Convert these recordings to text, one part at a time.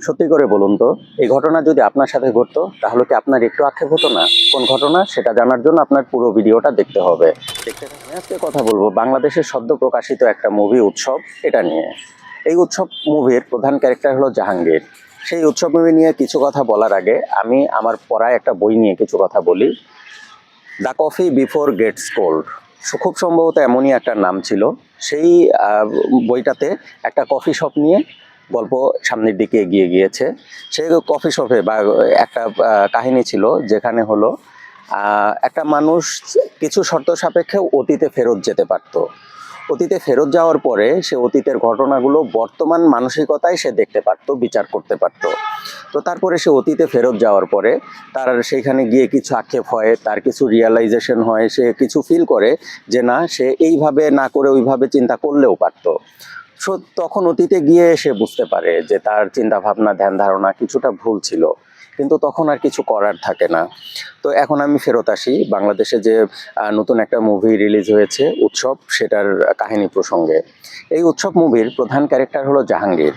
সত্যি করে বলুন তো, এই ঘটনা যদি আপনার সাথে ঘটতো তাহলে কি আপনার একটু আক্ষেপ হতো না? কোন ঘটনা সেটা জানার জন্য আপনার পুরো ভিডিওটা দেখতে হবে। আমি আজকে কথা বলবো বাংলাদেশের সদ্য প্রকাশিত একটা মুভি উৎসব, এটা নিয়ে। এই উৎসব মুভির প্রধান ক্যারেক্টার হলো জাহাঙ্গীর। সেই উৎসব মুভি নিয়ে কিছু কথা বলার আগে আমি আমার পড়া একটা বই নিয়ে কিছু কথা বলি। The coffee before gets cold, খুব সম্ভবত এমনই একটা নাম ছিল। সেই বইটাতে একটা কফি শপ নিয়ে গল্প সামনের দিকে এগিয়ে গিয়েছে। সেই কফি শপে বা একটা কাহিনী ছিল, যেখানে হলো একটা মানুষ কিছু শর্ত সাপেক্ষে অতীতে ফেরত যেতে পারতো। অতীতে ফেরত যাওয়ার পরে সে অতীতের ঘটনাগুলো বর্তমান মানসিকতায় সে দেখতে পারতো, বিচার করতে পারতো। তো তারপরে সে অতীতে ফেরত যাওয়ার পরে তার সেইখানে গিয়ে কিছু আক্ষেপ হয়, তার কিছু রিয়েলাইজেশন হয়, সে কিছু ফিল করে যে না, সে এইভাবে না করে ওইভাবে চিন্তা করলেও পারতো। সো তখন অতীতে গিয়ে সে বুঝতে পারে যে তার চিন্তা ভাবনা, ধ্যান ধারণা কিছুটা ভুল ছিল, কিন্তু তখন আর কিছু করার থাকে না। তো এখন আমি ফেরত আসি বাংলাদেশে যে নতুন একটা মুভি রিলিজ হয়েছে উৎসব, সেটার কাহিনী প্রসঙ্গে। এই উৎসব মুভির প্রধান ক্যারেক্টার হলো জাহাঙ্গীর,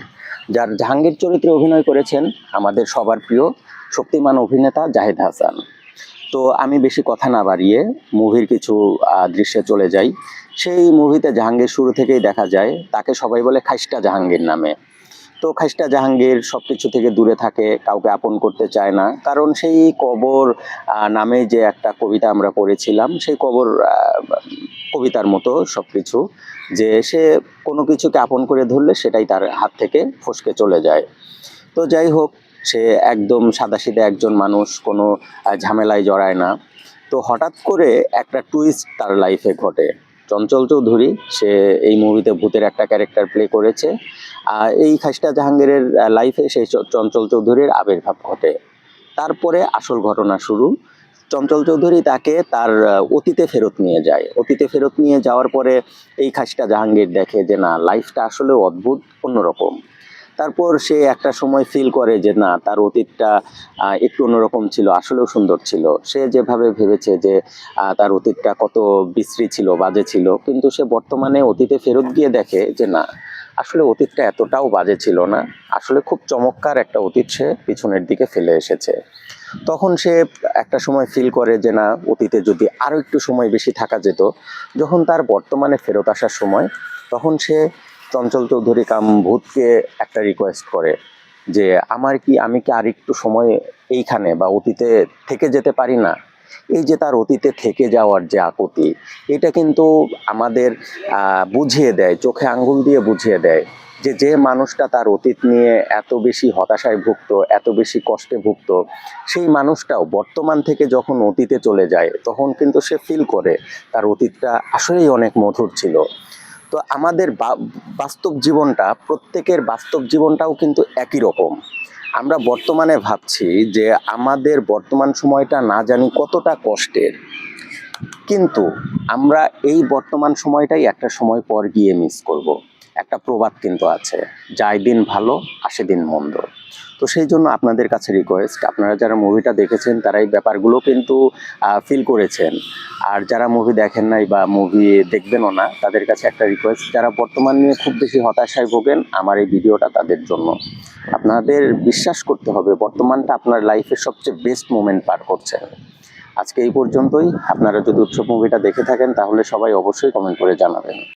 যার জাহাঙ্গীর চরিত্রে অভিনয় করেছেন আমাদের সবার প্রিয় শক্তিমান অভিনেতা জাহিদ হাসান। তো আমি বেশি কথা না বাড়িয়ে মুভির কিছু দৃশ্যে চলে যাই। সেই মুভিতে জাহাঙ্গীর শুরু থেকেই দেখা যায় তাকে সবাই বলে খাইস্টা জাহাঙ্গীর নামে। তো খাইস্টা জাহাঙ্গীর সব কিছু থেকে দূরে থাকে, কাউকে আপন করতে চায় না, কারণ সেই কবর নামে যে একটা কবিতা আমরা পড়েছিলাম, সেই কবর কবিতার মতো সব কিছু, যে সে কোনো কিছুকে আপন করে ধরলে সেটাই তার হাত থেকে ফসকে চলে যায়। তো যাই হোক, সে একদম সাদাসিধে একজন মানুষ, কোনো ঝামেলায় জড়ায় না। তো হঠাৎ করে একটা টুইস্ট তার লাইফে ঘটে। চঞ্চল চৌধুরী, সে এই মুভিতে ভূতের একটা ক্যারেক্টার প্লে করেছে। এই খাইস্টা জাহাঙ্গীরের লাইফে সেই চঞ্চল চৌধুরীর আবির্ভাব ঘটে। তারপরে আসল ঘটনা শুরু। চঞ্চল চৌধুরী তাকে তার অতীতে ফেরত নিয়ে যায়। অতীতে ফেরত নিয়ে যাওয়ার পরে এই খাইস্টা জাহাঙ্গীর দেখে যে না, লাইফটা আসলে অদ্ভুত, অন্যরকম। তারপর সে একটা সময় ফিল করে যে না, তার অতীতটা একটু অন্যরকম ছিল, আসলেও সুন্দর ছিল। সে যেভাবে ভেবেছে যে তার অতীতটা কত বিশ্রী ছিল, বাজে ছিল, কিন্তু সে বর্তমানে অতীতে ফেরত গিয়ে দেখে যে না, আসলে অতীতটা এতটাও বাজে ছিল না, আসলে খুব চমৎকার একটা অতীত সে পিছনের দিকে ফেলে এসেছে। তখন সে একটা সময় ফিল করে যে না, অতীতে যদি আরও একটু সময় বেশি থাকা যেত। যখন তার বর্তমানে ফেরত আসার সময়, তখন সে চঞ্চল চৌধুরী কাম ভূতকে একটা রিকোয়েস্ট করে যে আমি কি আর একটু সময় এইখানে বা অতীতে থেকে যেতে পারি না? এই যে তার অতীতে থেকে যাওয়ার যে আকুতি, এটা কিন্তু আমাদের বুঝিয়ে দেয়, চোখে আঙ্গুল দিয়ে বুঝিয়ে দেয় যে যে মানুষটা তার অতীত নিয়ে এত বেশি হতাশায় ভুগত, এত বেশি কষ্টে ভুগত, সেই মানুষটাও বর্তমান থেকে যখন অতীতে চলে যায়, তখন কিন্তু সে ফিল করে তার অতীতটা আসলেই অনেক মধুর ছিল। তো আমাদের বাস্তব জীবনটা, প্রত্যেকের বাস্তব জীবনটাও কিন্তু একই রকম। আমরা বর্তমানে ভাবছি যে আমাদের বর্তমান সময়টা না জানি কতটা কষ্টের, কিন্তু আমরা এই বর্তমান সময়টাই একটা সময় পর গিয়ে মিস করব। একটা প্রবাদ কিন্তু আছে, যায় দিন ভালো আসে দিন মন্দ। তো সেই জন্য আপনাদের কাছে রিকোয়েস্ট, আপনারা যারা মুভিটা দেখেছেন তারা এই ব্যাপারগুলো কিন্তু ফিল করেছেন। আর যারা মুভি দেখেন নাই বা মুভি দেখবেনও না, তাদের কাছে একটা রিকোয়েস্ট, যারা বর্তমান নিয়ে খুব বেশি হতাশায় ভোগেন, আমার এই ভিডিওটা তাদের জন্য। আপনাদের বিশ্বাস করতে হবে বর্তমানটা আপনার লাইফের সবচেয়ে বেস্ট মোমেন্ট পার করছেন। আজকে এই পর্যন্তই। আপনারা যদি উৎসব মুভিটা দেখে থাকেন তাহলে সবাই অবশ্যই কমেন্ট করে জানাবেন।